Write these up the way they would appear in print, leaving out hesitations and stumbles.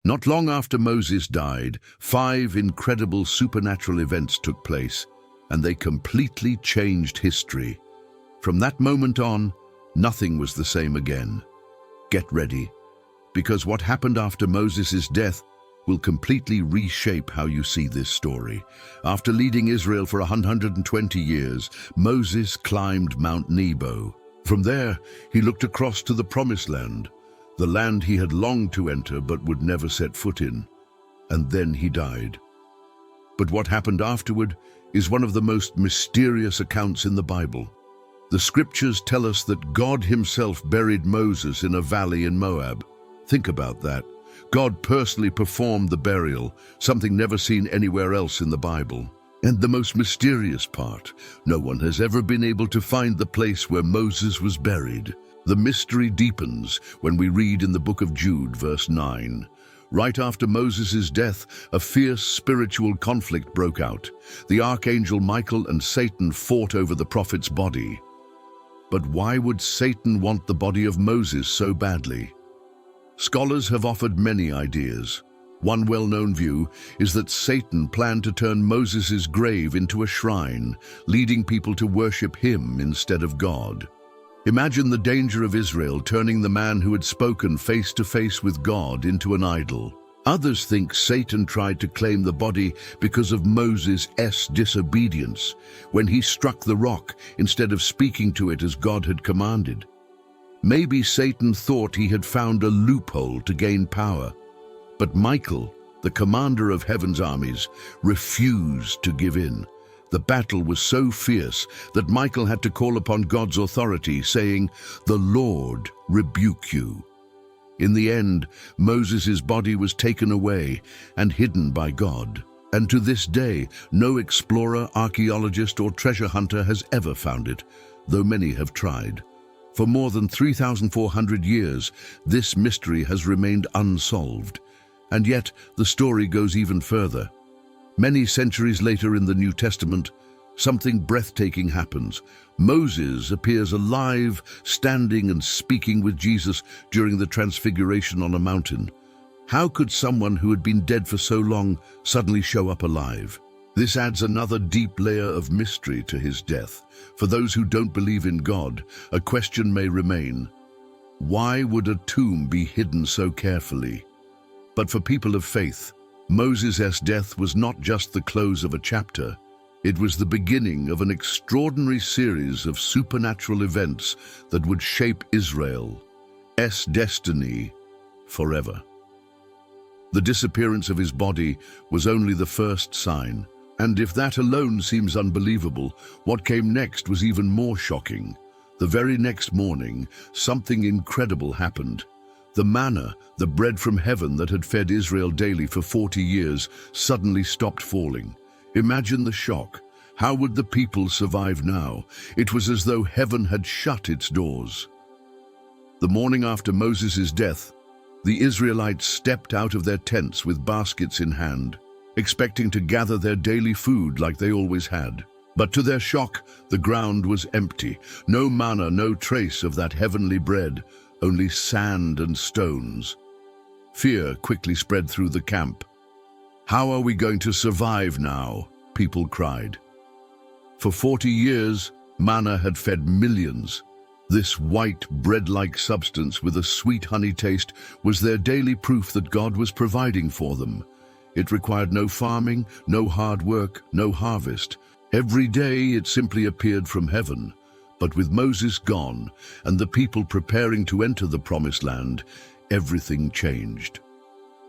Not long after Moses died, 5 incredible supernatural events took place, and they completely changed history. From that moment on, nothing was the same again. Get ready, because what happened after Moses' death will completely reshape how you see this story. After leading Israel for 120 years, Moses climbed Mount Nebo. From there, he looked across to the Promised Land, the land he had longed to enter but would never set foot in. And then he died. But what happened afterward is one of the most mysterious accounts in the Bible. The scriptures tell us that God himself buried Moses in a valley in Moab. Think about that. God personally performed the burial, something never seen anywhere else in the Bible. And the most mysterious part, no one has ever been able to find the place where Moses was buried. The mystery deepens when we read in the book of Jude, verse 9. Right after Moses' death, a fierce spiritual conflict broke out. The archangel Michael and Satan fought over the prophet's body. But why would Satan want the body of Moses so badly? Scholars have offered many ideas. One well-known view is that Satan planned to turn Moses' grave into a shrine, leading people to worship him instead of God. Imagine the danger of Israel turning the man who had spoken face to face with God into an idol. Others think Satan tried to claim the body because of Moses' disobedience, when he struck the rock instead of speaking to it as God had commanded. Maybe Satan thought he had found a loophole to gain power. But Michael, the commander of heaven's armies, refused to give in. The battle was so fierce that Michael had to call upon God's authority, saying, "The Lord rebuke you." In the end, Moses' body was taken away and hidden by God. And to this day, no explorer, archaeologist, or treasure hunter has ever found it, though many have tried. For more than 3,400 years, this mystery has remained unsolved. And yet, the story goes even further. Many centuries later in the New Testament, something breathtaking happens. Moses appears alive, standing and speaking with Jesus during the Transfiguration on a mountain. How could someone who had been dead for so long suddenly show up alive? This adds another deep layer of mystery to his death. For those who don't believe in God, a question may remain. Why would a tomb be hidden so carefully? But for people of faith, Moses' death was not just the close of a chapter. It was the beginning of an extraordinary series of supernatural events that would shape Israel's destiny forever. The disappearance of his body was only the first sign. And if that alone seems unbelievable, what came next was even more shocking. The very next morning, something incredible happened. The manna, the bread from heaven that had fed Israel daily for 40 years, suddenly stopped falling. Imagine the shock. How would the people survive now? It was as though heaven had shut its doors. The morning after Moses' death, the Israelites stepped out of their tents with baskets in hand, expecting to gather their daily food like they always had. But to their shock, the ground was empty. No manna, no trace of that heavenly bread, only sand and stones. Fear quickly spread through the camp. "How are we going to survive now?" people cried. For 40 years, manna had fed millions. This white, bread-like substance with a sweet honey taste was their daily proof that God was providing for them. It required no farming, no hard work, no harvest. Every day it simply appeared from heaven. But with Moses gone and the people preparing to enter the Promised Land, everything changed.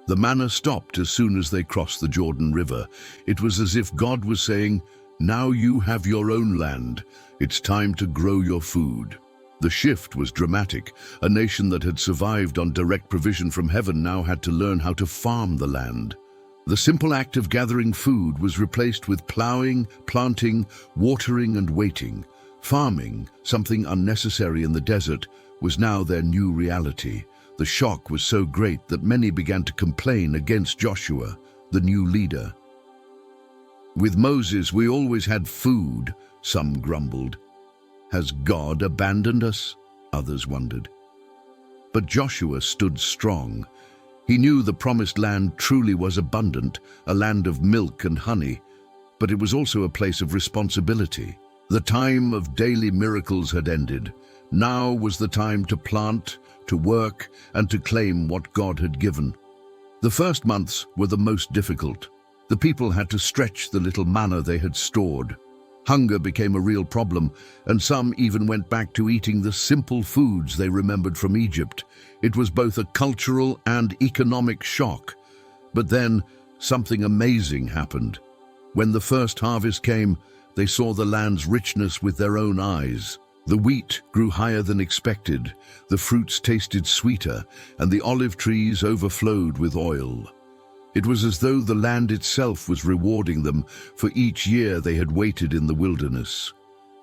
The manna stopped as soon as they crossed the Jordan River. It was as if God was saying, "Now you have your own land. It's time to grow your food." The shift was dramatic. A nation that had survived on direct provision from heaven now had to learn how to farm the land. The simple act of gathering food was replaced with plowing, planting, watering, and waiting. Farming, something unnecessary in the desert, was now their new reality. The shock was so great that many began to complain against Joshua, the new leader. "With Moses, we always had food," some grumbled. "Has God abandoned us?" others wondered. But Joshua stood strong. He knew the promised land truly was abundant, a land of milk and honey, but it was also a place of responsibility. The time of daily miracles had ended. Now was the time to plant, to work, and to claim what God had given. The first months were the most difficult. The people had to stretch the little manna they had stored. Hunger became a real problem, and some even went back to eating the simple foods they remembered from Egypt. It was both a cultural and economic shock. But then, something amazing happened. When the first harvest came, they saw the land's richness with their own eyes. The wheat grew higher than expected, the fruits tasted sweeter, and the olive trees overflowed with oil. It was as though the land itself was rewarding them for each year they had waited in the wilderness.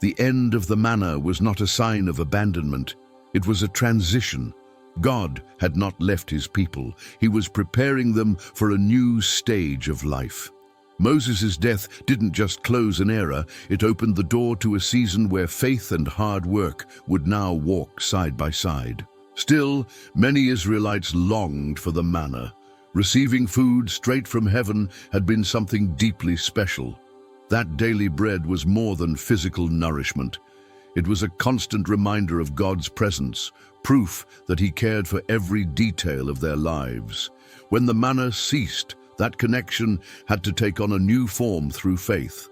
The end of the manna was not a sign of abandonment. It was a transition. God had not left his people. He was preparing them for a new stage of life. Moses' death didn't just close an era, it opened the door to a season where faith and hard work would now walk side by side. Still, many Israelites longed for the manna. Receiving food straight from heaven had been something deeply special. That daily bread was more than physical nourishment. It was a constant reminder of God's presence, proof that he cared for every detail of their lives. When the manna ceased, that connection had to take on a new form through faith.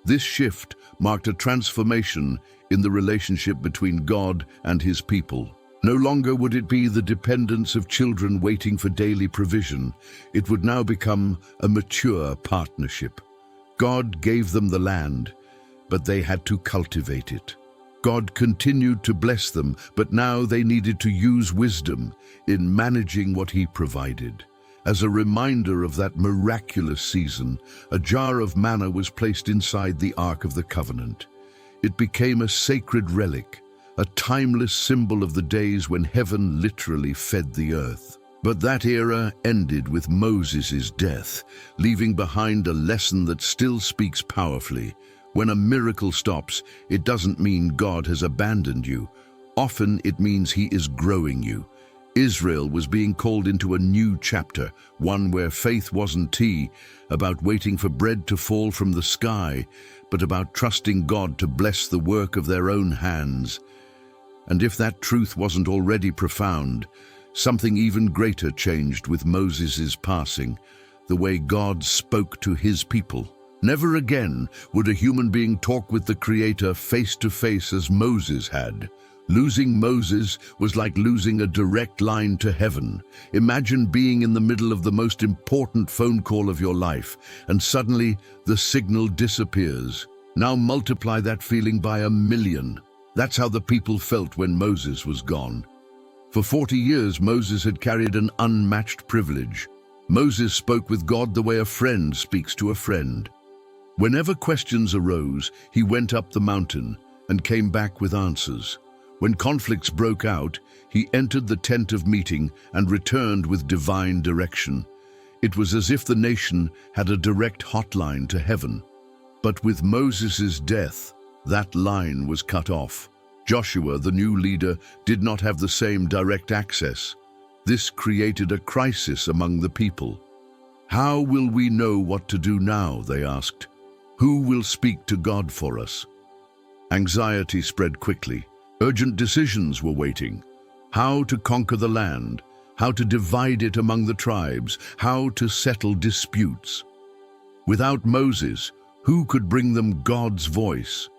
This shift marked a transformation in the relationship between God and his people. No longer would it be the dependence of children waiting for daily provision. It would now become a mature partnership. God gave them the land, but they had to cultivate it. God continued to bless them, but now they needed to use wisdom in managing what he provided. As a reminder of that miraculous season, a jar of manna was placed inside the Ark of the Covenant. It became a sacred relic, a timeless symbol of the days when heaven literally fed the earth. But that era ended with Moses' death, leaving behind a lesson that still speaks powerfully. When a miracle stops, it doesn't mean God has abandoned you. Often it means he is growing you. Israel was being called into a new chapter, one where faith wasn't about waiting for bread to fall from the sky, but about trusting God to bless the work of their own hands. And if that truth wasn't already profound, something even greater changed with Moses' passing, the way God spoke to his people. Never again would a human being talk with the Creator face to face as Moses had. Losing Moses was like losing a direct line to heaven. Imagine being in the middle of the most important phone call of your life, and suddenly the signal disappears. Now multiply that feeling by 1,000,000. That's how the people felt when Moses was gone. For 40 years, Moses had carried an unmatched privilege. Moses spoke with God the way a friend speaks to a friend. Whenever questions arose, he went up the mountain and came back with answers. When conflicts broke out, he entered the tent of meeting and returned with divine direction. It was as if the nation had a direct hotline to heaven. But with Moses' death, that line was cut off. Joshua, the new leader, did not have the same direct access. This created a crisis among the people. How will we know what to do now, they asked. Who will speak to God for us? Anxiety spread quickly. Urgent decisions were waiting. How to conquer the land, how to divide it among the tribes, how to settle disputes. Without Moses, who could bring them God's voice?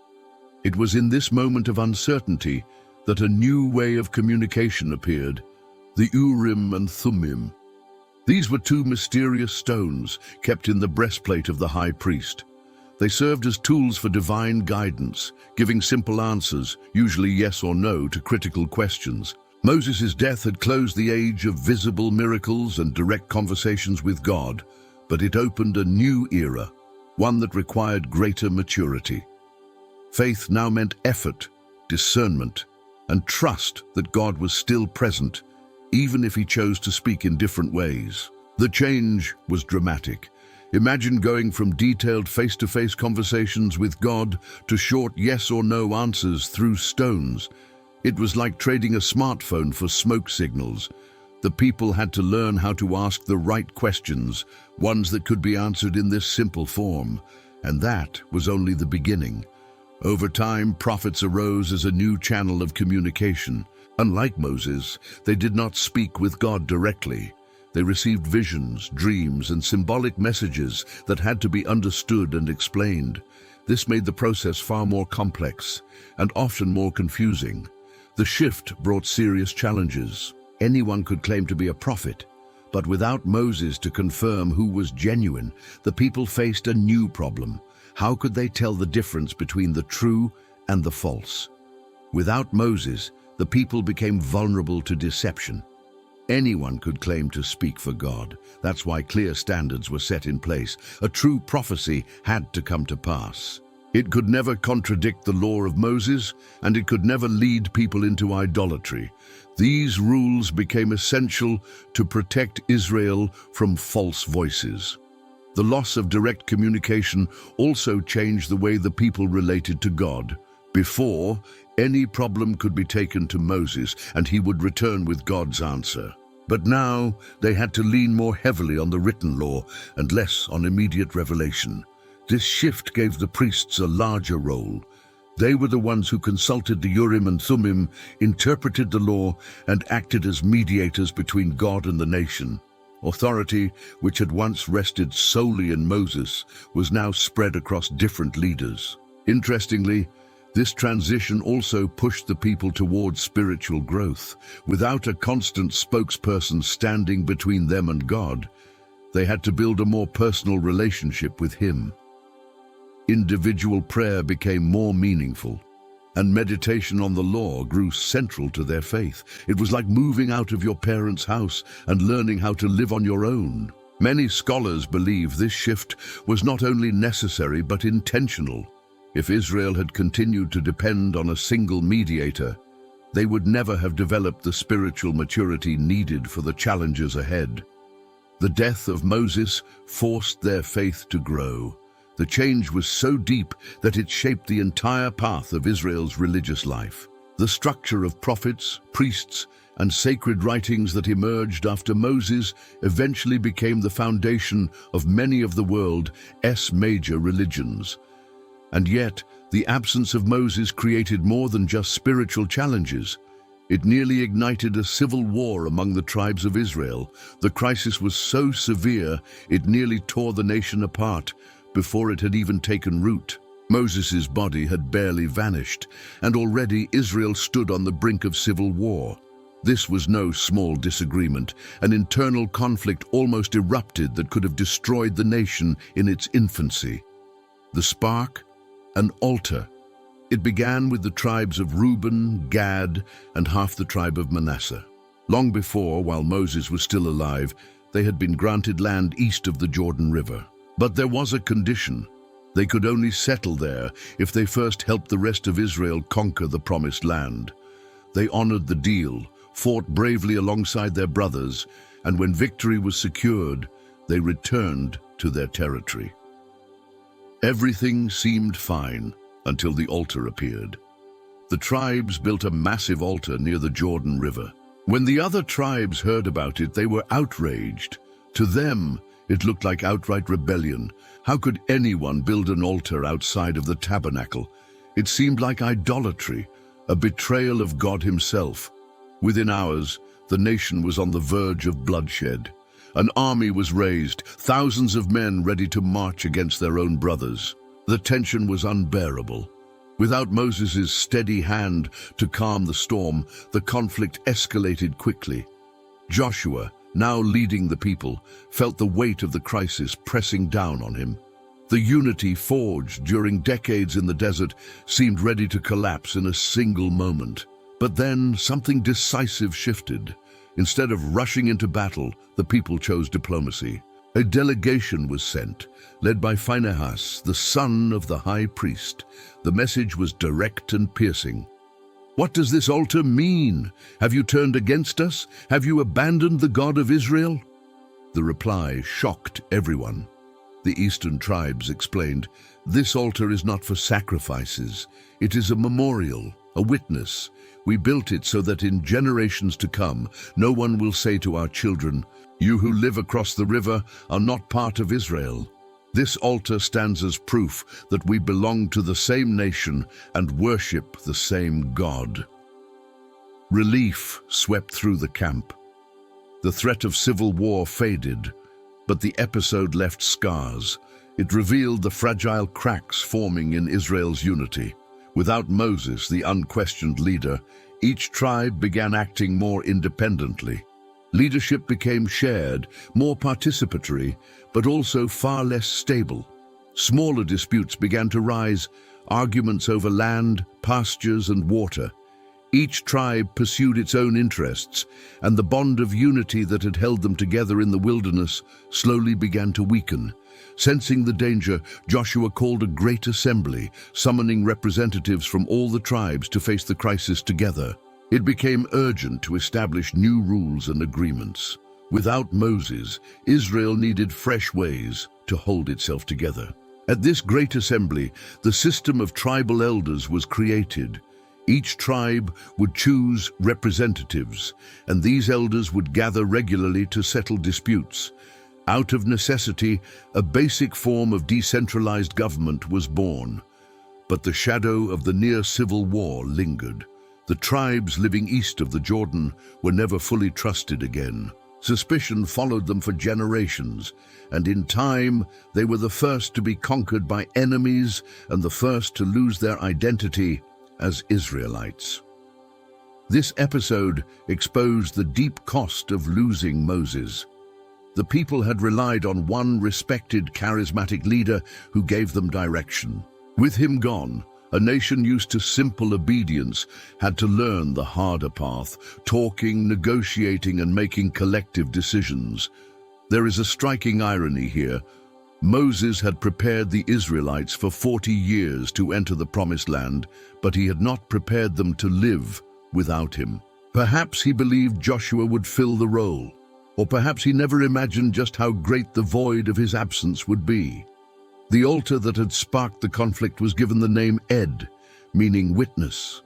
It was in this moment of uncertainty that a new way of communication appeared, the Urim and Thummim. These were two mysterious stones kept in the breastplate of the high priest. They served as tools for divine guidance, giving simple answers, usually yes or no, to critical questions. Moses' death had closed the age of visible miracles and direct conversations with God, but it opened a new era, one that required greater maturity. Faith now meant effort, discernment, and trust that God was still present, even if he chose to speak in different ways. The change was dramatic. Imagine going from detailed face-to-face conversations with God to short yes or no answers through stones. It was like trading a smartphone for smoke signals. The people had to learn how to ask the right questions, ones that could be answered in this simple form, and that was only the beginning. Over time, prophets arose as a new channel of communication. Unlike Moses, they did not speak with God directly. They received visions, dreams, and symbolic messages that had to be understood and explained. This made the process far more complex and often more confusing. The shift brought serious challenges. Anyone could claim to be a prophet, but without Moses to confirm who was genuine, the people faced a new problem. How could they tell the difference between the true and the false? Without Moses, the people became vulnerable to deception. Anyone could claim to speak for God. That's why clear standards were set in place. A true prophecy had to come to pass. It could never contradict the law of Moses, and it could never lead people into idolatry. These rules became essential to protect Israel from false voices. The loss of direct communication also changed the way the people related to God. Before, any problem could be taken to Moses, and he would return with God's answer. But now, they had to lean more heavily on the written law and less on immediate revelation. This shift gave the priests a larger role. They were the ones who consulted the Urim and Thummim, interpreted the law, and acted as mediators between God and the nation. Authority, which had once rested solely in Moses, was now spread across different leaders. Interestingly, this transition also pushed the people towards spiritual growth. Without a constant spokesperson standing between them and God, they had to build a more personal relationship with Him. Individual prayer became more meaningful, and meditation on the law grew central to their faith. It was like moving out of your parents' house and learning how to live on your own. Many scholars believe this shift was not only necessary but intentional. If Israel had continued to depend on a single mediator, they would never have developed the spiritual maturity needed for the challenges ahead. The death of Moses forced their faith to grow. The change was so deep that it shaped the entire path of Israel's religious life. The structure of prophets, priests, and sacred writings that emerged after Moses eventually became the foundation of many of the world's major religions. And yet, the absence of Moses created more than just spiritual challenges. It nearly ignited a civil war among the tribes of Israel. The crisis was so severe, it nearly tore the nation apart before it had even taken root. Moses' body had barely vanished, and already Israel stood on the brink of civil war. This was no small disagreement. An internal conflict almost erupted that could have destroyed the nation in its infancy. The spark? An altar. It began with the tribes of Reuben, Gad, and half the tribe of Manasseh. Long before, while Moses was still alive, they had been granted land east of the Jordan River. But there was a condition. They could only settle there if they first helped the rest of Israel conquer the promised land. They honored the deal, fought bravely alongside their brothers, and when victory was secured, they returned to their territory. Everything seemed fine until the altar appeared. The tribes built a massive altar near the Jordan River. When the other tribes heard about it, they were outraged. To them, it looked like outright rebellion. How could anyone build an altar outside of the tabernacle? It seemed like idolatry, a betrayal of God Himself. Within hours, the nation was on the verge of bloodshed. An army was raised, thousands of men ready to march against their own brothers. The tension was unbearable. Without Moses' steady hand to calm the storm, the conflict escalated quickly. Joshua, now leading the people, felt the weight of the crisis pressing down on him. The unity forged during decades in the desert seemed ready to collapse in a single moment. But then something decisive shifted. Instead of rushing into battle, the people chose diplomacy. A delegation was sent, led by Phinehas, the son of the high priest. The message was direct and piercing. "What does this altar mean? Have you turned against us? Have you abandoned the God of Israel?" The reply shocked everyone. The eastern tribes explained, "This altar is not for sacrifices. It is a memorial. a witness. We built it so that in generations to come, no one will say to our children, 'You who live across the river are not part of Israel.' This altar stands as proof that we belong to the same nation and worship the same God." Relief swept through the camp. The threat of civil war faded, but the episode left scars. It revealed the fragile cracks forming in Israel's unity. Without Moses, the unquestioned leader, each tribe began acting more independently. Leadership became shared, more participatory, but also far less stable. Smaller disputes began to rise, arguments over land, pastures, and water. Each tribe pursued its own interests, and the bond of unity that had held them together in the wilderness slowly began to weaken. Sensing the danger, Joshua called a great assembly, summoning representatives from all the tribes to face the crisis together. It became urgent to establish new rules and agreements. Without Moses, Israel needed fresh ways to hold itself together. At this great assembly, the system of tribal elders was created. Each tribe would choose representatives, and these elders would gather regularly to settle disputes. Out of necessity, a basic form of decentralized government was born. But the shadow of the near civil war lingered. The tribes living east of the Jordan were never fully trusted again. Suspicion followed them for generations, and in time they were the first to be conquered by enemies and the first to lose their identity as Israelites. This episode exposed the deep cost of losing Moses. The people had relied on one respected, charismatic leader who gave them direction. With him gone, a nation used to simple obedience had to learn the harder path, talking, negotiating, and making collective decisions. There is a striking irony here. Moses had prepared the Israelites for 40 years to enter the Promised Land, but he had not prepared them to live without him. Perhaps he believed Joshua would fill the role, or perhaps he never imagined just how great the void of his absence would be. The altar that had sparked the conflict was given the name Ed, meaning witness.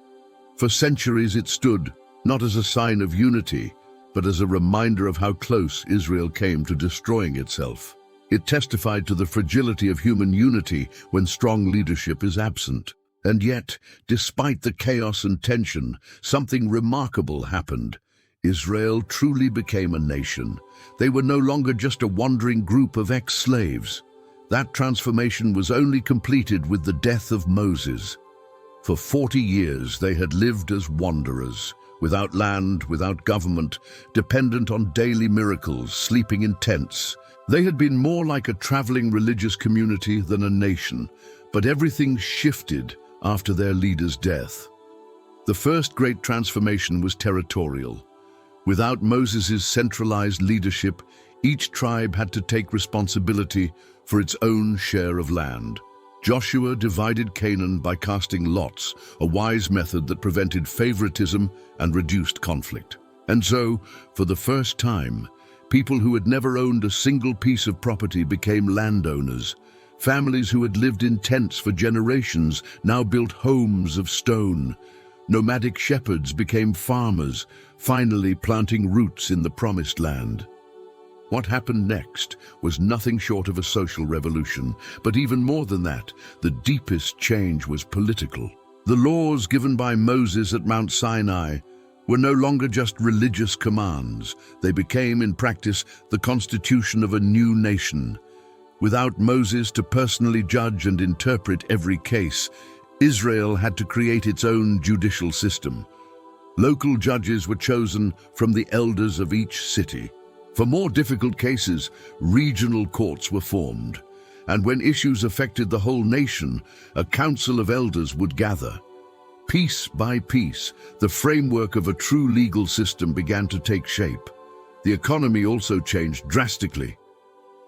For centuries it stood, not as a sign of unity, but as a reminder of how close Israel came to destroying itself. It testified to the fragility of human unity when strong leadership is absent. And yet, despite the chaos and tension, something remarkable happened. Israel truly became a nation. They were no longer just a wandering group of ex-slaves. That transformation was only completed with the death of Moses. For 40 years they had lived as wanderers, without land, without government, dependent on daily miracles, sleeping in tents. They had been more like a traveling religious community than a nation, but everything shifted after their leader's death. The first great transformation was territorial. Without Moses' centralized leadership, each tribe had to take responsibility for its own share of land. Joshua divided Canaan by casting lots, a wise method that prevented favoritism and reduced conflict. And so, for the first time, people who had never owned a single piece of property became landowners. Families who had lived in tents for generations now built homes of stone. Nomadic shepherds became farmers, finally planting roots in the Promised Land. What happened next was nothing short of a social revolution, but even more than that, the deepest change was political. The laws given by Moses at Mount Sinai were no longer just religious commands. They became, in practice, the constitution of a new nation. Without Moses to personally judge and interpret every case, Israel had to create its own judicial system. Local judges were chosen from the elders of each city. For more difficult cases, regional courts were formed, and when issues affected the whole nation, a council of elders would gather. Piece by piece, the framework of a true legal system began to take shape. The economy also changed drastically.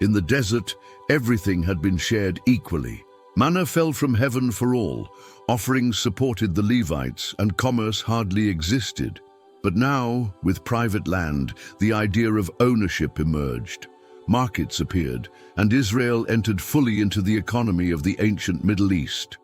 In the desert, everything had been shared equally. Manna fell from heaven for all, offerings supported the Levites, and commerce hardly existed. But now, with private land, the idea of ownership emerged. Markets appeared, and Israel entered fully into the economy of the ancient Middle East.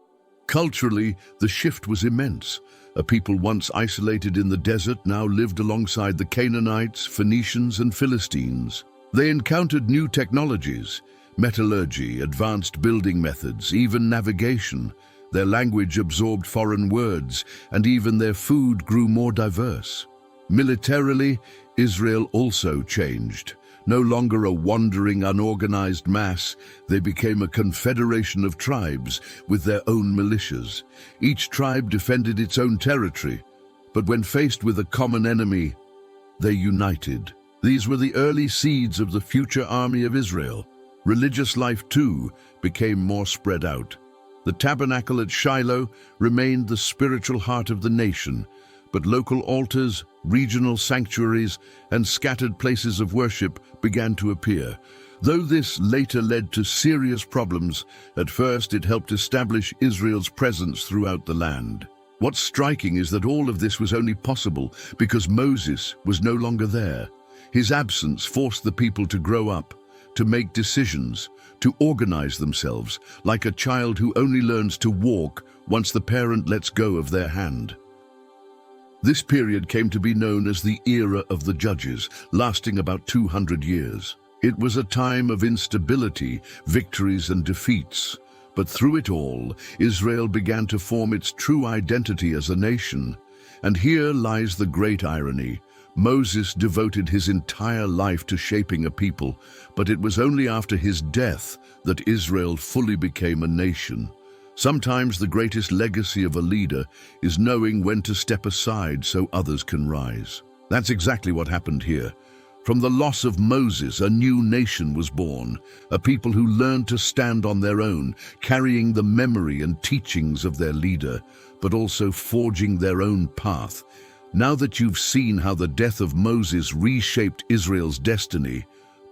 Culturally, the shift was immense. A people once isolated in the desert now lived alongside the Canaanites, Phoenicians, and Philistines. They encountered new technologies, metallurgy, advanced building methods, even navigation. Their language absorbed foreign words, and even their food grew more diverse. Militarily, Israel also changed. No longer a wandering, unorganized mass, they became a confederation of tribes with their own militias. Each tribe defended its own territory, but when faced with a common enemy, they united. These were the early seeds of the future army of Israel. Religious life, too, became more spread out. The tabernacle at Shiloh remained the spiritual heart of the nation, but local altars, regional sanctuaries, and scattered places of worship began to appear. Though this later led to serious problems, at first it helped establish Israel's presence throughout the land. What's striking is that all of this was only possible because Moses was no longer there. His absence forced the people to grow up, to make decisions, to organize themselves, like a child who only learns to walk once the parent lets go of their hand. This period came to be known as the Era of the Judges, lasting about 200 years. It was a time of instability, victories and defeats. But through it all, Israel began to form its true identity as a nation. And here lies the great irony. Moses devoted his entire life to shaping a people, but it was only after his death that Israel fully became a nation. Sometimes the greatest legacy of a leader is knowing when to step aside so others can rise. That's exactly what happened here. From the loss of Moses, a new nation was born, a people who learned to stand on their own, carrying the memory and teachings of their leader, but also forging their own path. Now that you've seen how the death of Moses reshaped Israel's destiny,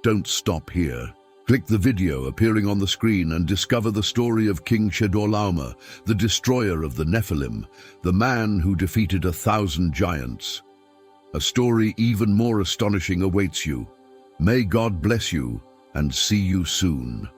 don't stop here. Click the video appearing on the screen and discover the story of King Chedorlaomer, the destroyer of the Nephilim, the man who defeated 1,000 giants. A story even more astonishing awaits you. May God bless you, and see you soon.